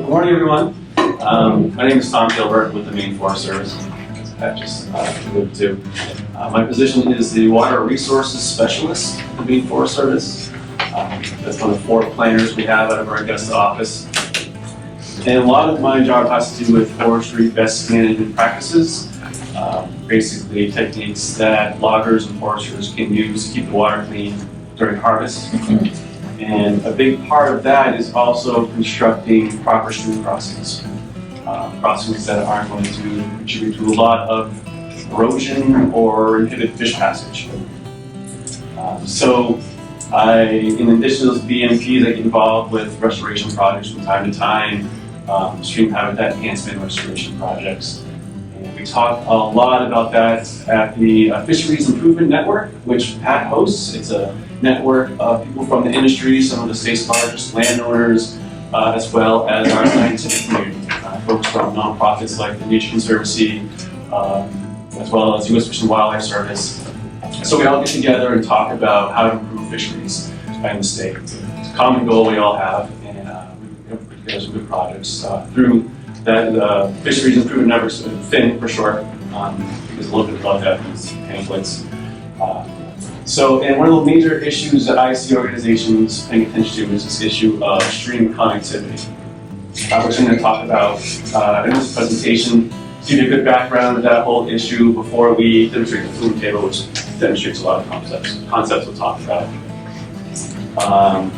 Good morning, everyone. My name is Tom Gilbert with the Maine Forest Service, as Pat just alluded to. My position is the Water Resources Specialist at the Maine Forest Service. That's one of the 4 planners we have out of our Augusta office. And a lot of my job has to do with forestry best management practices, basically techniques that loggers and foresters can use to keep the water clean during harvest. And a big part of that is also constructing proper stream crossings. Crossings that aren't going to contribute to a lot of erosion or inhibit fish passage. In addition to those BMPs, I get involved with restoration projects from time to time, stream habitat enhancement restoration projects. And we talk a lot about that at the Fisheries Improvement Network, which Pat hosts. It's a network of people from the industry, some of the state's largest landowners, as well as our scientific community, folks from nonprofits like the Nature Conservancy, as well as U.S. Fish and Wildlife Service. So we all get together and talk about how to improve fisheries in the state. It's a common goal we all have, and we put together some good projects through that Fisheries Improvement Network, FIN for short. There's a little bit about that in these pamphlets. And one of the major issues that I see organizations paying attention to is this issue of stream connectivity, which I'm going to talk about in this presentation. To give you a good background of that whole issue before we demonstrate the food table, which demonstrates a lot of concepts we'll talk about.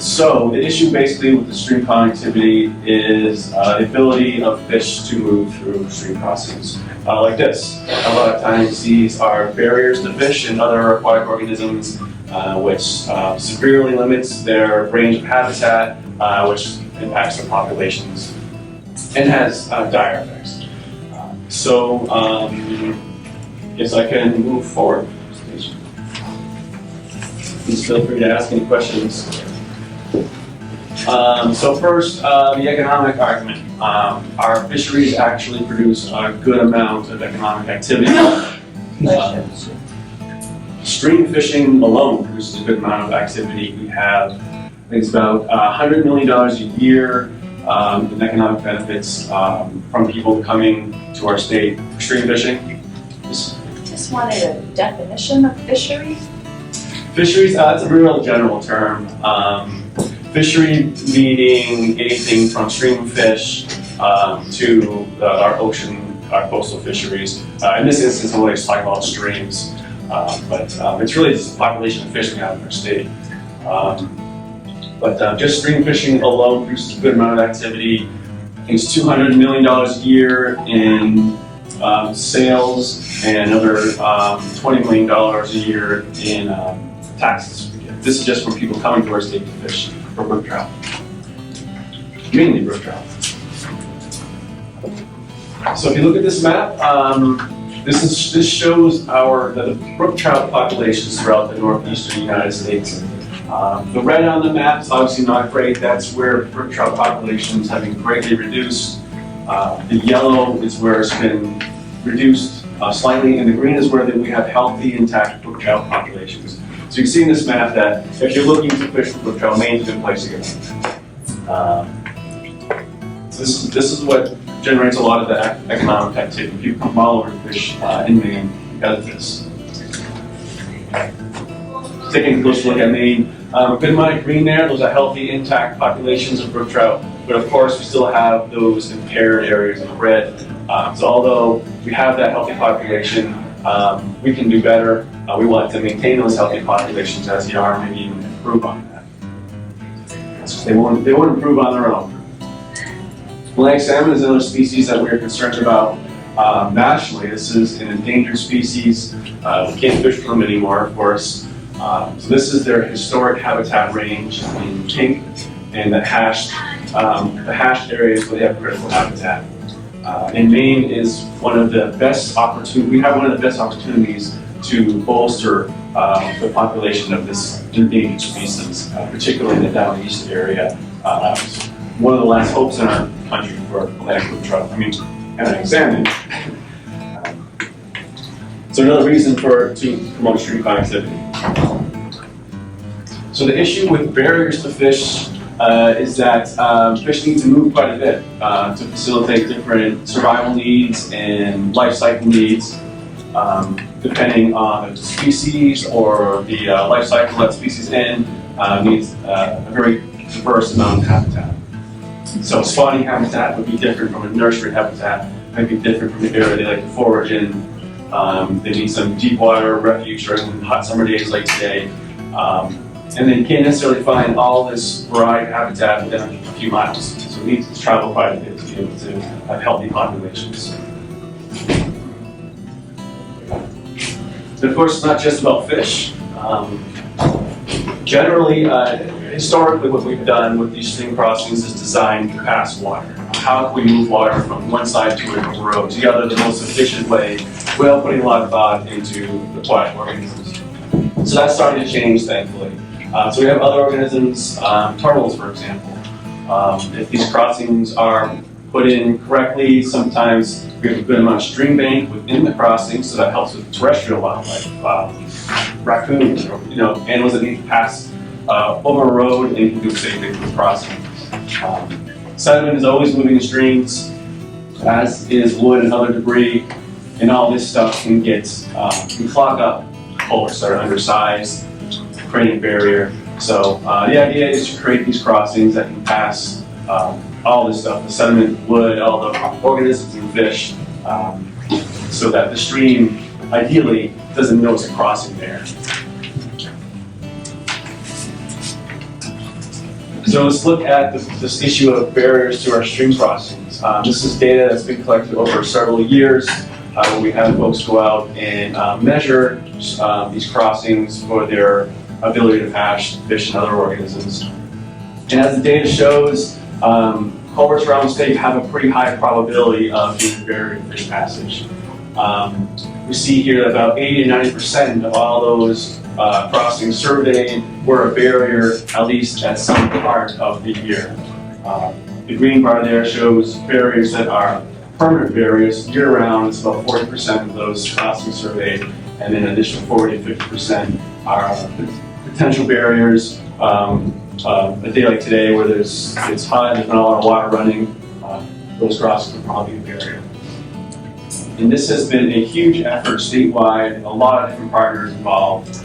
So the issue basically with the stream connectivity is the ability of fish to move through stream crossings like this. A lot of times these are barriers to fish and other aquatic organisms, which severely limits their range of habitat, which impacts their populations and has dire effects. Yes, I can move forward. Please feel free to ask any questions. First, the economic argument. Our fisheries actually produce a good amount of economic activity. Stream fishing alone produces a good amount of activity. We have, I think it's about $100 million a year in economic benefits from people coming to our state for stream fishing. Just wanted a definition of fishery. Fisheries, that's a real general term. Fishery meaning anything from stream fish to our ocean, our coastal fisheries. In this instance, I'm only just talking about streams, but it's really just the population of fish we have in our state. Just stream fishing alone produces a good amount of activity. I think it's $200 million a year in sales and another $20 million a year in taxes. This is just from people coming to our state to fish for brook trout, mainly brook trout. So if you look at this map, this shows the brook trout populations throughout the northeastern United States. The red on the map is obviously not great. That's where brook trout populations have been greatly reduced. The yellow is where it's been reduced slightly, and the green is where we have healthy, intact brook trout populations. So you can see in this map that if you're looking to fish for brook trout, Maine's a good place to go. So this is what generates a lot of the economic activity. People come all over to fish in Maine because of this. Taking a closer look at Maine, a good amount of green there. Those are healthy, intact populations of brook trout. But of course, we still have those impaired areas in red. So although we have that healthy population, we can do better. We want to maintain those healthy populations as they are, maybe even improve on that. They won't improve on their own. Atlantic salmon is another species that we're concerned about nationally. This is an endangered species. We can't fish for them anymore, of course. So this is their historic habitat range in pink, and the hashed areas where they have critical habitat. And Maine is one of the best opportunities. We have one of the best opportunities to bolster the population of this endangered species, particularly in the down east area. One of the last hopes in our country for Atlantic brook trout. Atlantic salmon. So another reason to promote stream connectivity. So the issue with barriers to fish is that fish need to move quite a bit to facilitate different survival needs and life cycle needs, depending on the species or the life cycle that species in, needs a very diverse amount of habitat. So spawning habitat would be different from a nursery habitat, might be different from the area they like to forage in. They need some deep water refuge during hot summer days like today. And then you can't necessarily find all this varied habitat within a few miles. So we need to travel quite a bit to be able to have healthy populations. But of course, it's not just about fish. Generally, historically, what we've done with these stream crossings is design to pass water. How can we move water from one side to a road to the other the most efficient way without putting a lot of thought into the aquatic organisms? So that's starting to change, thankfully. So we have other organisms, turtles, for example. If these crossings are put in correctly, sometimes we have a good amount of stream bank within the crossing, so that helps with terrestrial wildlife, raccoons, or animals that need to pass over a road and can do safely through the crossing. Sediment is always moving in streams, as is wood and other debris, and all this stuff can clog up culverts that are undersized, creating a barrier. So the idea is to create these crossings that can pass all this stuff, the sediment, wood, all the organisms and fish, so that the stream ideally doesn't know it's a crossing there. So let's look at this issue of barriers to our stream crossings. This is data that's been collected over several years, where we have folks go out and measure these crossings for their ability to pass fish and other organisms. And as the data shows, culverts around the state have a pretty high probability of being a barrier to fish passage. We see here that about 80 to 90% of all those crossings surveyed were a barrier, at least at some part of the year. The green bar there shows barriers that are permanent barriers year-round. It's about 40% of those crossings surveyed, and then an additional 40 to 50% are potential barriers. A day like today where it's hot, there's not a lot of water running, those crossings will probably be a barrier. And this has been a huge effort statewide, a lot of different partners involved,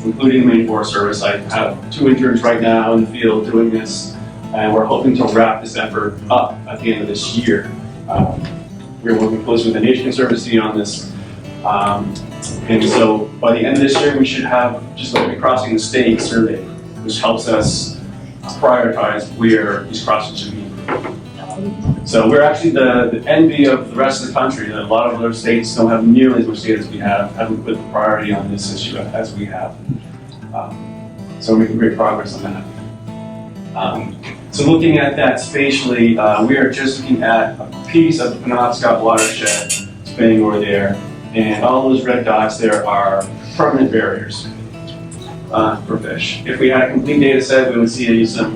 including Maine Forest Service. I have 2 interns right now in the field doing this, and we're hoping to wrap this effort up at the end of this year. We're working closely with the Nature Conservancy on this. And so by the end of this year, we should have just about every crossing in the state surveyed, which helps us prioritize where these crossings should be. So we're actually the envy of the rest of the country. A lot of other states don't have nearly as much data as we have, haven't put the priority on this issue as we have. So we're making great progress on that. So looking at that spatially, we are just looking at a piece of the Penobscot watershed spanning over there, and all those red dots there are permanent barriers for fish. If we had a complete data set, we would see some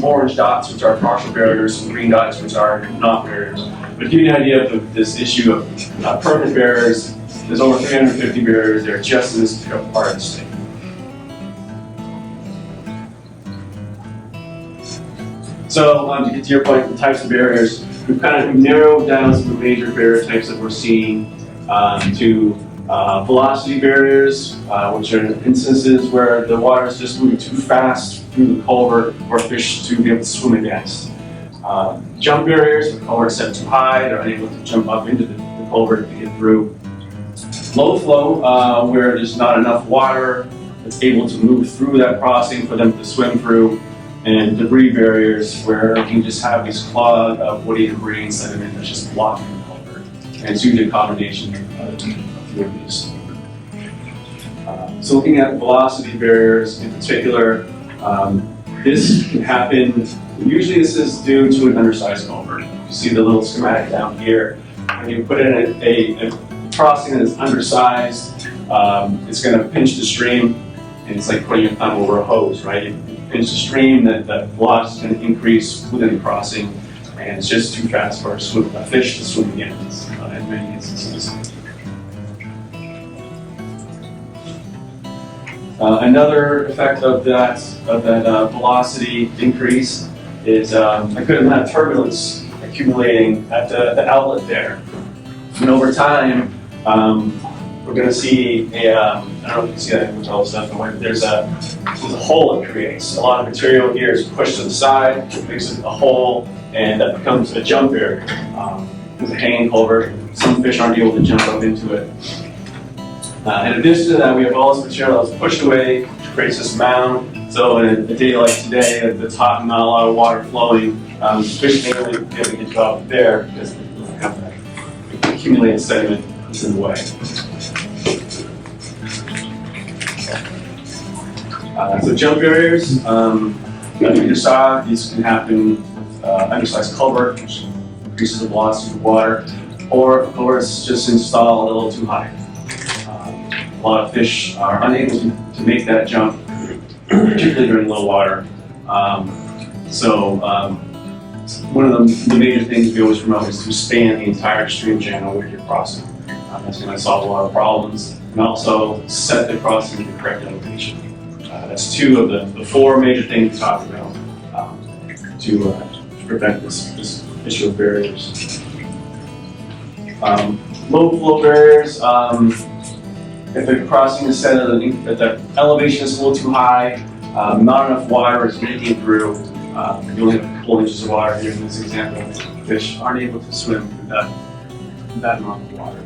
orange dots, which are partial barriers, some green dots, which are not barriers. But to give you an idea of this issue of permanent barriers, there's over 350 barriers there just in this part of the state. So to get to your point, the types of barriers, we've kind of narrowed down some of the major barrier types that we're seeing to velocity barriers, which are instances where the water is just moving too fast through the culvert for fish to be able to swim against. Jump barriers, the culvert set too high, they're unable to jump up into the culvert to get through. Low flow, where there's not enough water that's able to move through that crossing for them to swim through. And debris barriers, where you just have this clog of woody debris and sediment that's just blocking the culvert. And it's usually a combination of these. So looking at velocity barriers in particular, this can happen, usually this is due to an undersized culvert. You see the little schematic down here. When you put in a crossing that is undersized, it's going to pinch the stream, and it's like putting your thumb over a hose, right? You pinch the stream, that velocity is going to increase within the crossing, and it's just too fast for a fish to swim against in many instances. Another effect of that velocity increase is a good amount of turbulence accumulating at the outlet there. And over time, we're going to see I don't know if you can see that with all the stuff, but there's a hole it creates. A lot of material here is pushed to the side, makes it a hole, and that becomes a jump barrier. With a hanging culvert, some fish aren't able to jump up into it. In addition to that, we have all this material that's pushed away, which creates this mound. So in a day like today, at the top, not a lot of water flowing, fish may only be able to get up there because they have that accumulated sediment that's in the way. So jump barriers, like we just saw, these can happen with undersized culvert, which increases the velocity of water, or it's just installed a little too high. A lot of fish are unable to make that jump, particularly during low water. One of the major things we always promote is to span the entire stream channel where you're crossing. That's going to solve a lot of problems, and also set the crossing in the correct elevation. That's two of the four major things we talk about to prevent this issue of barriers. Low flow barriers. If the crossing is set at the elevation is a little too high, not enough water is making it through. You only have a couple inches of water here in this example. Fish aren't able to swim through that amount of water.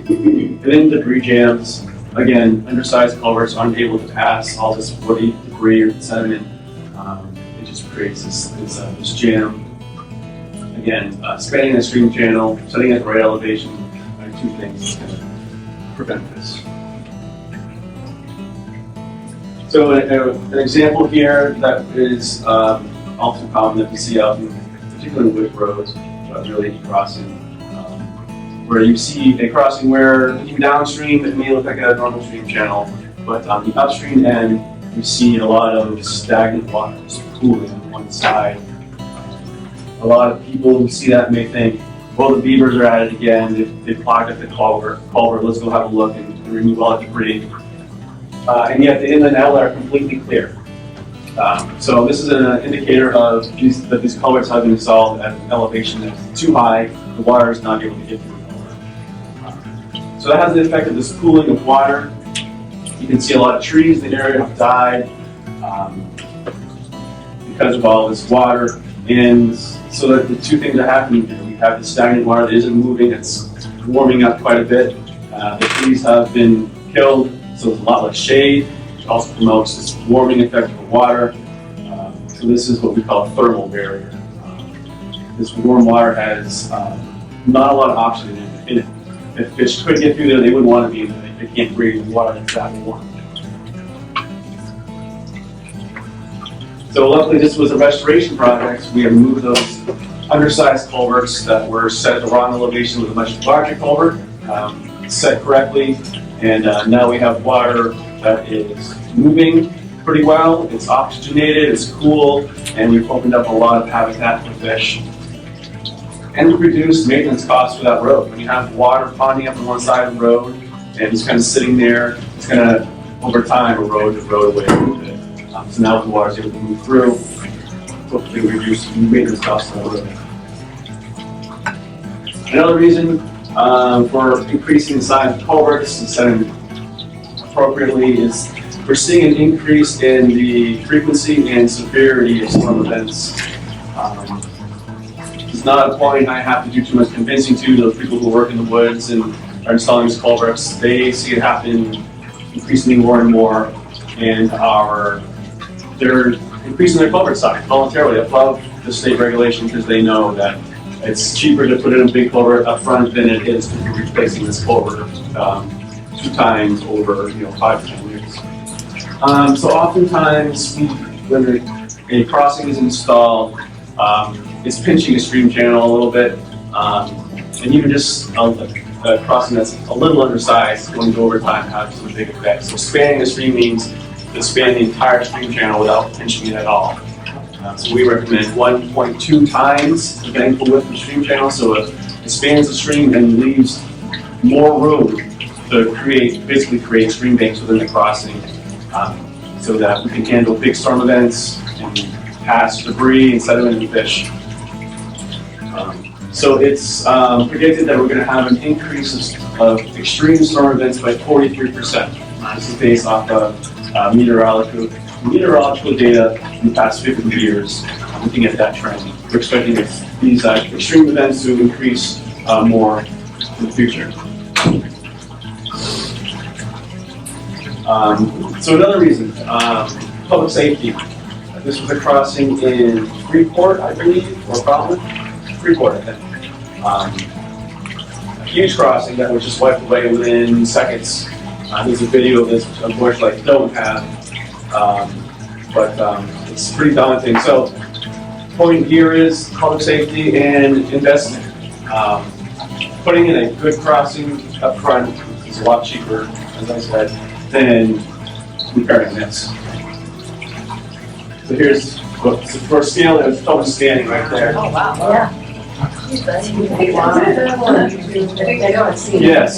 And then debris jams. Again, undersized culverts aren't able to pass all this woody debris or sediment. It just creates this jam. Again, spanning the stream channel, setting it at the right elevation, are two things that can prevent this. So an example here that is often common that we see out in particularly wood roads, really crossing, where you see a crossing where looking downstream it may look like a normal stream channel, but on the upstream end you see a lot of stagnant water just pooling on one side. A lot of people who see that may think, well, the beavers are at it again, they've clogged up the culvert, let's go have a look and remove all the debris. And yet the inlet and outlet are completely clear. So this is an indicator of that these culverts have been installed at an elevation that's too high, the water is not able to get through the culvert. So that has the effect of this pooling of water. You can see a lot of trees in the area have died because of all this water. And so that the two things are happening here. We have the stagnant water that isn't moving, it's warming up quite a bit. The trees have been killed, so there's a lot less shade, which also promotes this warming effect of the water. So this is what we call a thermal barrier. This warm water has not a lot of oxygen in it. If fish could get through there, they wouldn't want to be in there. They can't breathe in water that's that warm. So luckily this was a restoration project. We have moved those undersized culverts that were set at the wrong elevation with a much larger culvert, set correctly, and now we have water that is moving pretty well, it's oxygenated, it's cool, and we've opened up a lot of habitat for fish. And we've reduced maintenance costs for that road. When you have water ponding up on one side of the road and it's kind of sitting there, it's going to, over time, erode the road away a little bit. So now the water is able to move through, hopefully reduce maintenance costs on the road. Another reason for increasing the size of culverts and setting appropriately is we're seeing an increase in the frequency and severity of storm events. It's not a point I have to do too much convincing to those people who work in the woods and are installing these culverts. They see it happen increasingly more and more, and they're increasing their culvert size voluntarily above the state regulation because they know that it's cheaper to put in a big culvert up front than it is to be replacing this culvert 2 times over 5 to 10 years. So oftentimes when a crossing is installed, it's pinching a stream channel a little bit, and even just a crossing that's a little undersized going over time has some big effects. So spanning the stream means to span the entire stream channel without pinching it at all. So we recommend 1.2 times the length width of the stream channel, so it spans the stream and leaves more room to basically create stream banks within the crossing, so that we can handle big storm events and pass debris and sediment and fish. So it's predicted that we're going to have an increase of extreme storm events by 43%. This is based off of meteorological data in the past 50 years, looking at that trend. We're expecting these extreme events to increase more in the future. So another reason, public safety. This was a crossing in Freeport, I believe, or Falmouth? Freeport, I think. A huge crossing that was just wiped away within seconds. There's a video of this, which unfortunately I don't have, but it's pretty daunting. So, the point here is public safety and investment. Putting in a good crossing up front is a lot cheaper, as I said, than repairing this. So here's, for scale, there's someone standing right there. Oh, wow. Yeah. Yes,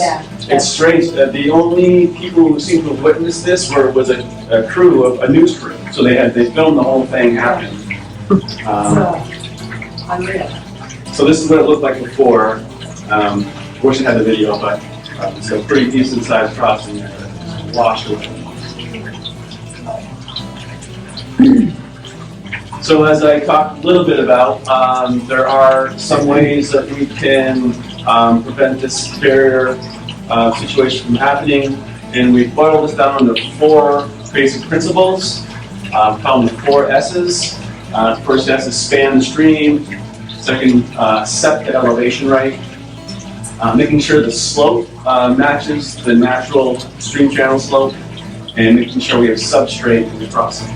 it's strange. The only people who seem to have witnessed this was a crew, a news crew. So they filmed the whole thing happen. So this is what it looked like before. Wish I had the video, but it's a pretty decent sized crossing there. Washed away. So as I talked a little bit about, there are some ways that we can prevent this barrier situation from happening, and we boiled this down into 4 basic principles, found the 4 S's. First S is span the stream. Second, set the elevation right. Making sure the slope matches the natural stream channel slope, and making sure we have substrate in the crossing.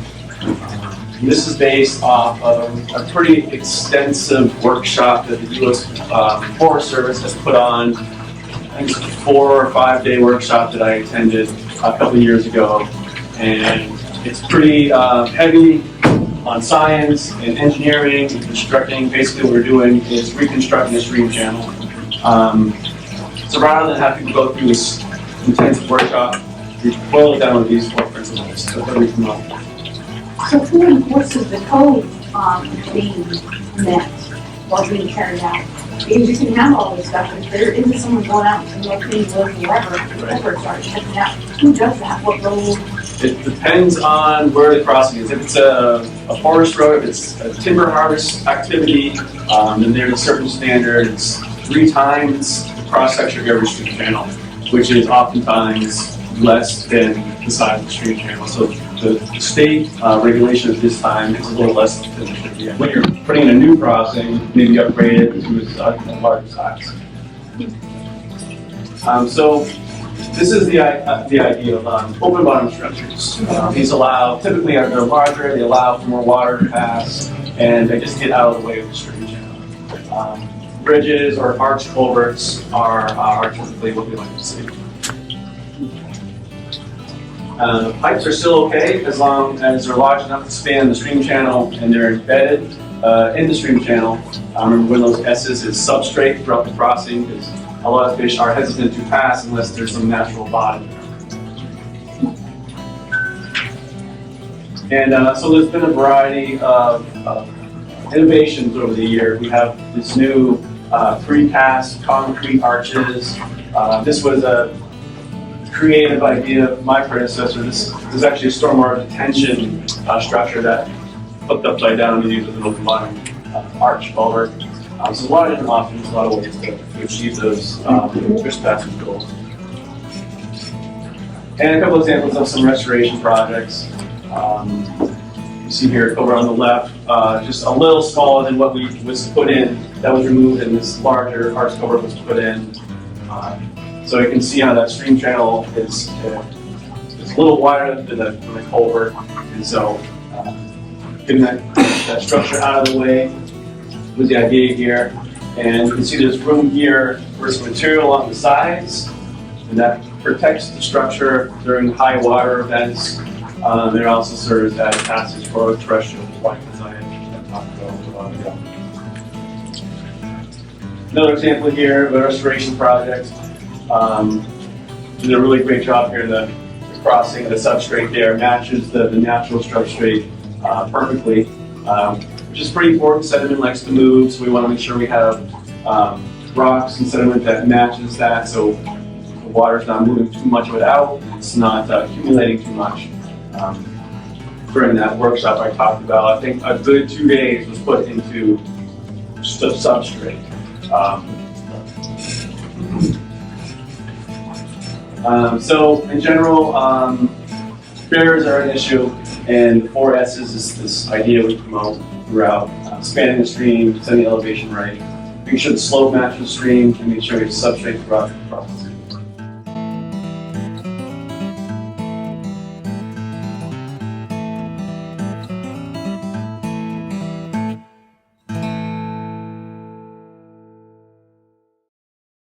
And this is based off of a pretty extensive workshop that the U.S. Forest Service has put on. I think it's a 4 or 5 day workshop that I attended a couple years ago, and it's pretty heavy on science and engineering and constructing. Basically what we're doing is reconstructing a stream channel. So rather than have people go through this intensive workshop, we boil it down with these 4 principles. So what do we come up with? So who enforces the code being met or being carried out? Because you can have all this stuff, if there isn't someone going out and locating whoever starts checking out, who does that? What role? It depends on where the crossing is. If it's a forest road, if it's a timber harvest activity, then there's a certain standard. It's 3 times the cross-section of every stream channel, which is oftentimes less than the size of the stream channel. So the state regulation at this time is a little less than it should be. When you're putting in a new crossing, maybe upgrade it to a larger size. So this is the idea of open bottom structures. These typically they're larger, they allow for more water to pass, and they just get out of the way of the stream channel. Bridges or arch culverts are typically what we like to see. Pipes are still okay as long as they're large enough to span the stream channel and they're embedded in the stream channel. Remember, one of those S's is substrate throughout the crossing, because a lot of fish are hesitant to pass unless there's some natural bottom. And so there's been a variety of innovations over the year. We have this new precast concrete arches. This was a creative idea of my predecessor. This is actually a stormwater detention structure that flipped upside down and uses an open bottom arch culvert. So a lot of different options, a lot of ways to achieve those trespassing goals. And a couple examples of some restoration projects. You see here over on the left, just a little smaller than what was put in, that was removed, and this larger arch culvert was put in. So you can see how that stream channel is a little wider than the culvert, and so getting that structure out of the way was the idea here. And you can see there's room here for some material along the sides, and that protects the structure during high water events. It also serves as a passage for terrestrial flight, as I talked about a while ago. Another example here of a restoration project. did a really great job here. The crossing of the substrate there matches the natural substrate perfectly, which is pretty important. Sediment likes to move, so we want to make sure we have rocks and sediment that matches that, so the water's not moving too much of it out, it's not accumulating too much. During that workshop I talked about, I think a good 2 days was put into substrate. So in general, barriers are an issue, and the 4 S's is this idea we promote throughout: spanning the stream, setting the elevation right, making sure the slope matches the stream, and making sure it's substrate throughout the process.